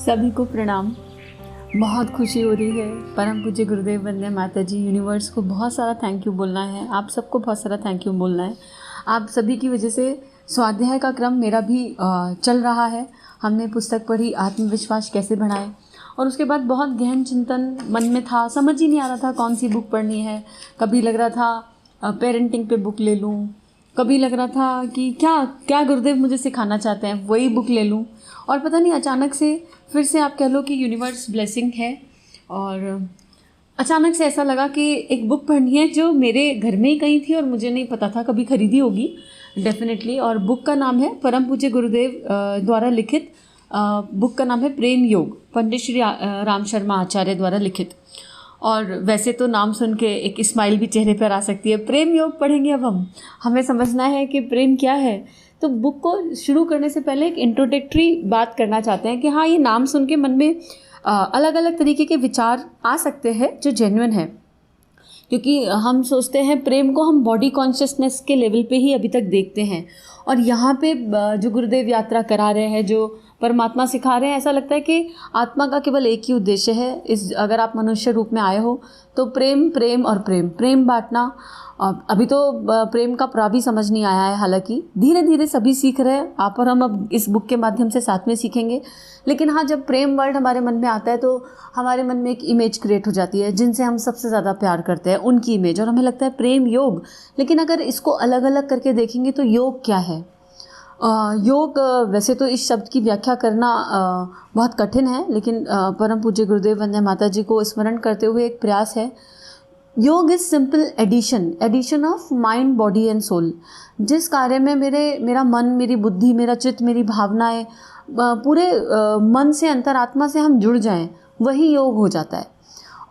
सभी को प्रणाम। बहुत खुशी हो रही है। परम पूज्य गुरुदेव वंदे माता जी, यूनिवर्स को बहुत सारा थैंक यू बोलना है। आप सबको बहुत सारा थैंक यू बोलना है। आप सभी की वजह से स्वाध्याय का क्रम मेरा भी चल रहा है। हमने पुस्तक पढ़ी आत्मविश्वास कैसे बढ़ाएं, और उसके बाद बहुत गहन चिंतन मन में था। समझ ही नहीं आ रहा था कौन सी बुक पढ़नी है। कभी लग रहा था पेरेंटिंग पे बुक ले लूँ, कभी लग रहा था कि क्या क्या गुरुदेव मुझे सिखाना चाहते हैं वही बुक ले लूँ। और पता नहीं अचानक से फिर से आप कह लो कि यूनिवर्स ब्लेसिंग है, और अचानक से ऐसा लगा कि एक बुक पढ़नी है जो मेरे घर में ही कहीं थी और मुझे नहीं पता था, कभी खरीदी होगी डेफिनेटली। और बुक का नाम है परम पूज्य गुरुदेव द्वारा लिखित, बुक का नाम है प्रेम योग, पंडित श्री राम शर्मा आचार्य द्वारा लिखित। और वैसे तो नाम सुन के एक स्माइल भी चेहरे पर आ सकती है। प्रेम योग पढ़ेंगे अब हमें समझना है कि प्रेम क्या है। तो बुक को शुरू करने से पहले एक इंट्रोडक्टरी बात करना चाहते हैं कि हाँ, ये नाम सुन के मन में अलग अलग तरीके के विचार आ सकते हैं जो जेन्युइन है, क्योंकि हम सोचते हैं प्रेम को हम बॉडी कॉन्शियसनेस के लेवल पे ही अभी तक देखते हैं। और यहाँ पे जो गुरुदेव यात्रा करा रहे हैं, जो परमात्मा सिखा रहे हैं, ऐसा लगता है कि आत्मा का केवल एक ही उद्देश्य है। अगर आप मनुष्य रूप में आए हो तो प्रेम प्रेम और प्रेम प्रेम बांटना। अभी तो प्रेम का प्रा भी समझ नहीं आया है, हालांकि धीरे धीरे सभी सीख रहे हैं। आप और हम अब इस बुक के माध्यम से साथ में सीखेंगे। लेकिन हाँ, जब प्रेम वर्ड हमारे मन में आता है तो हमारे मन में एक इमेज क्रिएट हो जाती है जिनसे हम सबसे ज़्यादा प्यार करते हैं, उनकी इमेज, और हमें लगता है प्रेम योग। लेकिन अगर इसको अलग अलग करके देखेंगे तो योग क्या है? योग वैसे तो इस शब्द की व्याख्या करना बहुत कठिन है, लेकिन परम पूज्य गुरुदेव वंदे माता जी को स्मरण करते हुए एक प्रयास है। Yoga is simple addition of mind, body and soul. जिस कार्य में मेरा मन, मेरी बुद्धि, मेरा चित्त, मेरी भावनाएं पूरे मन से, अंतरात्मा से हम जुड़ जाएं, वही योग हो जाता है।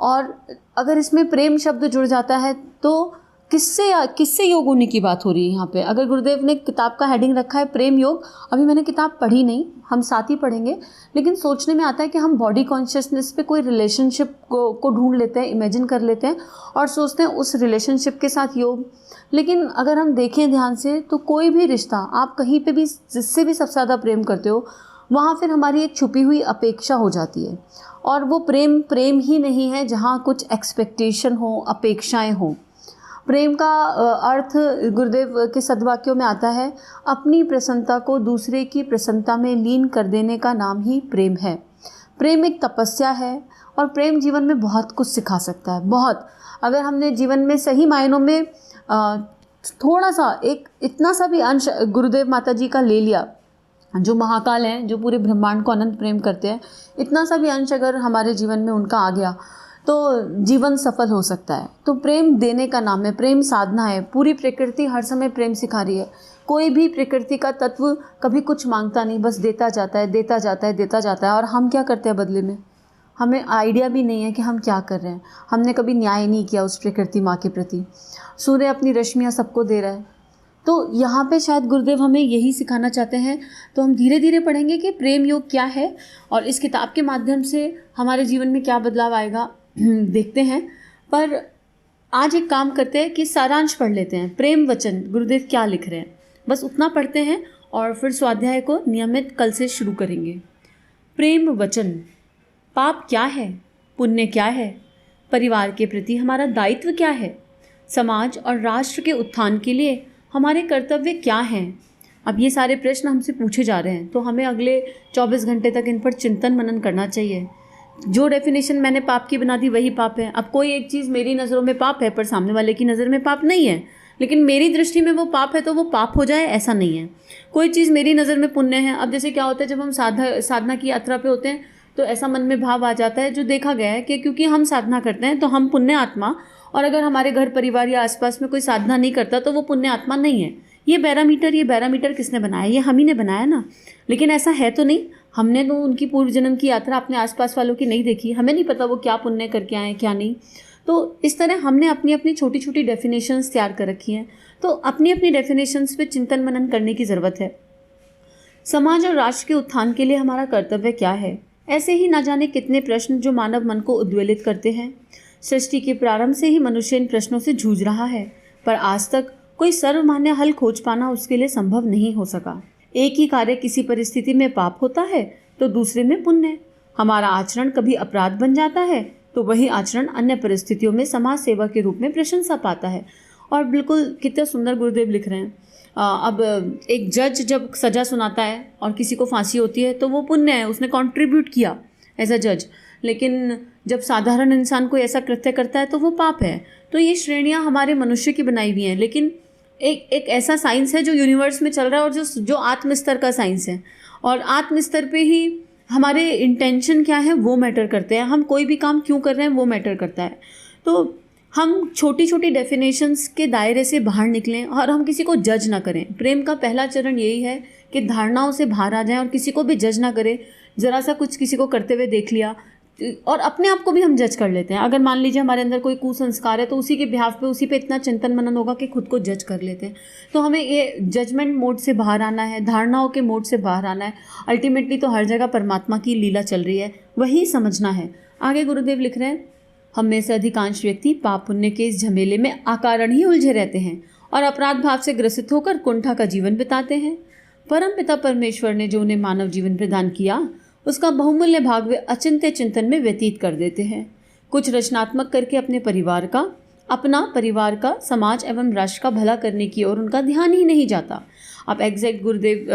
और अगर इसमें प्रेम शब्द जुड़ जाता है तो किससे योग होने की बात हो रही है यहाँ पे? अगर गुरुदेव ने किताब का हेडिंग रखा है प्रेम योग, अभी मैंने किताब पढ़ी नहीं, हम साथ ही पढ़ेंगे, लेकिन सोचने में आता है कि हम बॉडी कॉन्शियसनेस पे कोई रिलेशनशिप को ढूंढ लेते हैं, इमेजिन कर लेते हैं और सोचते हैं उस रिलेशनशिप के साथ योग। लेकिन अगर हम देखें ध्यान से तो कोई भी रिश्ता, आप कहीं पे भी जिससे भी सबसे ज़्यादा प्रेम करते हो, वहाँ फिर हमारी एक छुपी हुई अपेक्षा हो जाती है। और वो प्रेम ही नहीं है जहाँ कुछ एक्सपेक्टेशन हो, अपेक्षाएँ हों। प्रेम का अर्थ गुरुदेव के सद्वाक्यों में आता है, अपनी प्रसन्नता को दूसरे की प्रसन्नता में लीन कर देने का नाम ही प्रेम है। प्रेम एक तपस्या है और प्रेम जीवन में बहुत कुछ सिखा सकता है, बहुत। अगर हमने जीवन में सही मायनों में थोड़ा सा, एक इतना सा भी अंश गुरुदेव माता जी का ले लिया, जो महाकाल हैं, जो पूरे ब्रह्मांड को अनंत प्रेम करते हैं, इतना सा भी अंश अगर हमारे जीवन में उनका आ गया तो जीवन सफल हो सकता है। तो प्रेम देने का नाम है, प्रेम साधना है। पूरी प्रकृति हर समय प्रेम सिखा रही है। कोई भी प्रकृति का तत्व कभी कुछ मांगता नहीं, बस देता जाता है, देता जाता है, देता जाता है। और हम क्या करते हैं बदले में? हमें आइडिया भी नहीं है कि हम क्या कर रहे हैं। हमने कभी न्याय नहीं किया उस प्रकृति माँ के प्रति। सूर्य अपनी रश्मियाँ सबको दे रहा है। तो यहाँ पे शायद गुरुदेव हमें यही सिखाना चाहते हैं। तो हम धीरे धीरे पढ़ेंगे कि प्रेम योग क्या है और इस किताब के माध्यम से हमारे जीवन में क्या बदलाव आएगा, देखते हैं। पर आज एक काम करते हैं कि सारांश पढ़ लेते हैं। प्रेम वचन गुरुदेव क्या लिख रहे हैं, बस उतना पढ़ते हैं और फिर स्वाध्याय को नियमित कल से शुरू करेंगे। प्रेम वचन। पाप क्या है, पुण्य क्या है, परिवार के प्रति हमारा दायित्व क्या है, समाज और राष्ट्र के उत्थान के लिए हमारे कर्तव्य क्या हैं। अब ये सारे प्रश्न हमसे पूछे जा रहे हैं, तो हमें अगले 24 घंटे तक इन पर चिंतन मनन करना चाहिए। जो डेफिनेशन मैंने पाप की बना दी वही पाप है। अब कोई एक चीज़ मेरी नज़रों में पाप है पर सामने वाले की नज़र में पाप नहीं है, लेकिन मेरी दृष्टि में वो पाप है तो वो पाप हो जाए, ऐसा नहीं है। कोई चीज़ मेरी नज़र में पुण्य है। अब जैसे क्या होता है, जब हम साधना की यात्रा पे होते हैं तो ऐसा मन में भाव आ जाता है, जो देखा गया है कि क्योंकि हम साधना करते हैं तो हम पुण्य आत्मा, और अगर हमारे घर परिवार या आसपास में कोई साधना नहीं करता तो वो पुण्य आत्मा नहीं है। ये बैरामीटर किसने बनाया? ये हम ही ने बनाया ना। लेकिन ऐसा है तो नहीं। हमने तो उनकी पूर्व जन्म की यात्रा अपने आसपास वालों की नहीं देखी, हमें नहीं पता वो क्या पुण्य करके आए क्या नहीं। तो इस तरह हमने अपनी अपनी छोटी छोटी डेफिनेशंस तैयार कर रखी हैं। तो अपनी अपनी डेफिनेशंस पे चिंतन मनन करने की ज़रूरत है। समाज और राष्ट्र के उत्थान के लिए हमारा कर्तव्य क्या है? ऐसे ही ना जाने कितने प्रश्न जो मानव मन को उद्वेलित करते हैं। सृष्टि के प्रारंभ से ही मनुष्य इन प्रश्नों से जूझ रहा है, पर आज तक कोई सर्वमान्य हल खोज पाना उसके लिए संभव नहीं हो सका। एक ही कार्य किसी परिस्थिति में पाप होता है तो दूसरे में पुण्य। हमारा आचरण कभी अपराध बन जाता है तो वही आचरण अन्य परिस्थितियों में समाज सेवा के रूप में प्रशंसा पाता है। और बिल्कुल कितने सुंदर गुरुदेव लिख रहे हैं। अब एक जज जब सज़ा सुनाता है और किसी को फांसी होती है तो वो पुण्य है, उसने कंट्रीब्यूट किया एज अ जज। लेकिन जब साधारण इंसान कोई ऐसा कृत्य करता है तो वो पाप है। तो ये श्रेणियाँ हमारे मनुष्य की बनाई हुई हैं, लेकिन एक ऐसा साइंस है जो यूनिवर्स में चल रहा है और जो आत्म स्तर का साइंस है। और आत्म स्तर पे ही हमारे इंटेंशन क्या है वो मैटर करते हैं, हम कोई भी काम क्यों कर रहे हैं वो मैटर करता है। तो हम छोटी छोटी डेफिनेशंस के दायरे से बाहर निकलें और हम किसी को जज ना करें। प्रेम का पहला चरण यही है कि धारणाओं से बाहर आ जाएं और किसी को भी जज ना करें। ज़रा सा कुछ किसी को करते हुए देख लिया और अपने आप को भी हम जज कर लेते हैं। अगर मान लीजिए हमारे अंदर कोई कुसंस्कार है तो उसी के बिहाफ पे उसी पे इतना चिंतन मनन होगा कि खुद को जज कर लेते हैं। तो हमें ये जजमेंट मोड से बाहर आना है, धारणाओं के मोड से बाहर आना है। अल्टीमेटली तो हर जगह परमात्मा की लीला चल रही है, वही समझना है। आगे गुरुदेव लिख रहे हैं, हम में से अधिकांश व्यक्ति पाप पुण्य के इस झमेले में अकारण ही उलझे रहते हैं और अपराध भाव से ग्रसित होकर कुंठा का जीवन बिताते हैं। परम पिता परमेश्वर ने जो उन्हें मानव जीवन प्रदान किया उसका बहुमूल्य भाग वे अचिंत्य चिंतन में व्यतीत कर देते हैं। कुछ रचनात्मक करके अपना परिवार का समाज एवं राष्ट्र का भला करने की ओर उनका ध्यान ही नहीं जाता। अब एग्जैक्ट गुरुदेव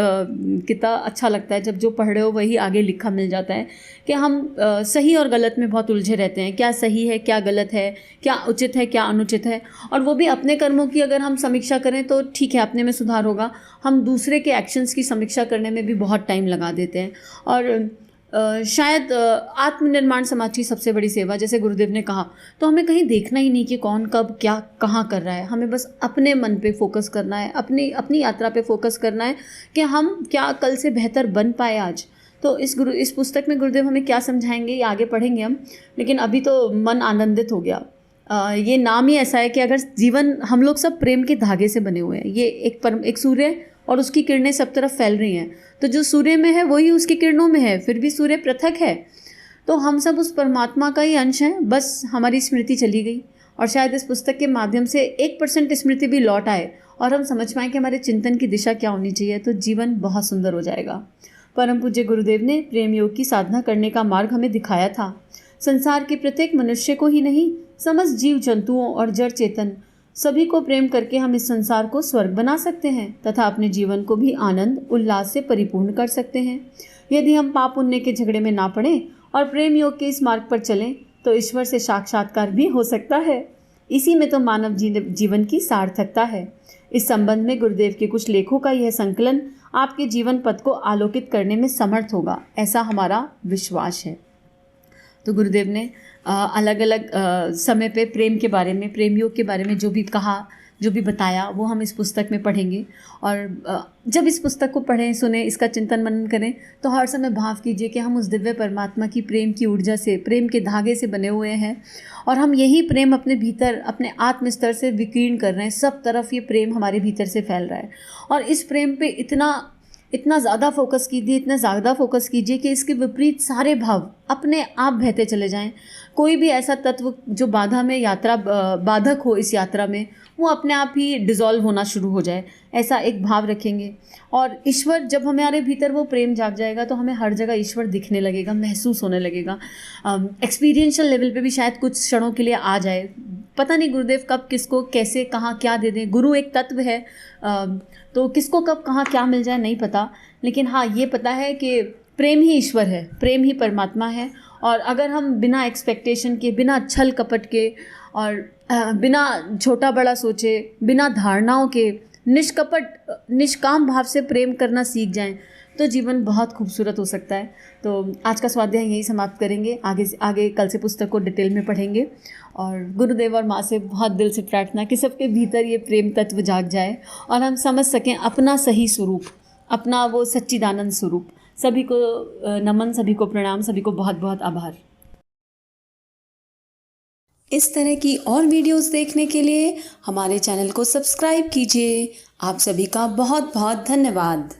कितना अच्छा लगता है जब जो पढ़ रहे हो वही आगे लिखा मिल जाता है कि हम सही और गलत में बहुत उलझे रहते हैं। क्या सही है, क्या गलत है, क्या उचित है, क्या अनुचित है। और वो भी अपने कर्मों की अगर हम समीक्षा करें तो ठीक है, अपने में सुधार होगा। हम दूसरे के एक्शंस की समीक्षा करने में भी बहुत टाइम लगा देते हैं। और शायद आत्मनिर्माण समाज की सबसे बड़ी सेवा, जैसे गुरुदेव ने कहा, तो हमें कहीं देखना ही नहीं कि कौन कब क्या कहाँ कर रहा है। हमें बस अपने मन पे फोकस करना है, अपनी यात्रा पे फोकस करना है कि हम क्या कल से बेहतर बन पाए आज। तो इस पुस्तक में गुरुदेव हमें क्या समझाएंगे ये आगे पढ़ेंगे हम, लेकिन अभी तो मन आनंदित हो गया। ये नाम ही ऐसा है कि अगर जीवन, हम लोग सब प्रेम के धागे से बने हुए हैं। ये एक सूर्य और उसकी किरणें सब तरफ फैल रही हैं, तो जो सूर्य में है वही उसकी किरणों में है, फिर भी सूर्य पृथक है। तो हम सब उस परमात्मा का ही अंश हैं, बस हमारी स्मृति चली गई। और शायद इस पुस्तक के माध्यम से 1% स्मृति भी लौट आए और हम समझ पाएँ कि हमारे चिंतन की दिशा क्या होनी चाहिए, तो जीवन बहुत सुंदर हो जाएगा। परम पूज्य गुरुदेव ने प्रेम योग की साधना करने का मार्ग हमें दिखाया था। संसार के प्रत्येक मनुष्य को ही नहीं, समस्त जीव जंतुओं और जड़ चेतन सभी को प्रेम करके हम इस संसार को स्वर्ग बना सकते हैं तथा अपने जीवन को भी आनंद उल्लास से परिपूर्ण कर सकते हैं। यदि हम पाप पुण्य के झगड़े में ना पड़ें और प्रेम योग के इस मार्ग पर चलें तो ईश्वर से साक्षात्कार भी हो सकता है। इसी में तो मानव जीवन की सार्थकता है। इस संबंध में गुरुदेव के कुछ लेखों का यह संकलन आपके जीवन पथ को आलोकित करने में समर्थ होगा, ऐसा हमारा विश्वास है। तो गुरुदेव ने अलग अलग समय पे प्रेम के बारे में, प्रेम योग के बारे में जो भी कहा, जो भी बताया, वो हम इस पुस्तक में पढ़ेंगे। और जब इस पुस्तक को पढ़ें, सुने, इसका चिंतन मनन करें तो हर समय भाव कीजिए कि हम उस दिव्य परमात्मा की प्रेम की ऊर्जा से, प्रेम के धागे से बने हुए हैं और हम यही प्रेम अपने भीतर, अपने आत्म स्तर से विकीर्ण कर रहे हैं। सब तरफ ये प्रेम हमारे भीतर से फैल रहा है और इस प्रेम पे इतना ज़्यादा फोकस कीजिए कि इसके विपरीत सारे भाव अपने आप बहते चले जाएं। कोई भी ऐसा तत्व जो बाधक हो इस यात्रा में, वो अपने आप ही डिज़ोल्व होना शुरू हो जाए, ऐसा एक भाव रखेंगे। और ईश्वर, जब हमारे भीतर वो प्रेम जाग जाएगा तो हमें हर जगह ईश्वर दिखने लगेगा, महसूस होने लगेगा। एक्सपीरियंशियल लेवल पे भी शायद कुछ क्षणों के लिए आ जाए। पता नहीं गुरुदेव कब किसको कैसे कहाँ क्या दे दें। गुरु एक तत्व है, तो किसको कब कहाँ क्या मिल जाए नहीं पता, लेकिन हाँ ये पता है कि प्रेम ही ईश्वर है, प्रेम ही परमात्मा है। और अगर हम बिना एक्सपेक्टेशन के, बिना छल कपट के और बिना छोटा बड़ा सोचे, बिना धारणाओं के, निष्कपट निष्काम भाव से प्रेम करना सीख जाएं तो जीवन बहुत खूबसूरत हो सकता है। तो आज का स्वाध्याय यही समाप्त करेंगे। आगे कल से पुस्तक को डिटेल में पढ़ेंगे और गुरुदेव और माँ से बहुत दिल से प्रार्थना कि सबके भीतर ये प्रेम तत्व जाग जाए और हम समझ सकें अपना सही स्वरूप, अपना वो सच्चिदानंद स्वरूप। सभी को नमन, सभी को प्रणाम, सभी को बहुत बहुत आभार। इस तरह की और वीडियोस देखने के लिए हमारे चैनल को सब्सक्राइब कीजिए। आप सभी का बहुत बहुत धन्यवाद।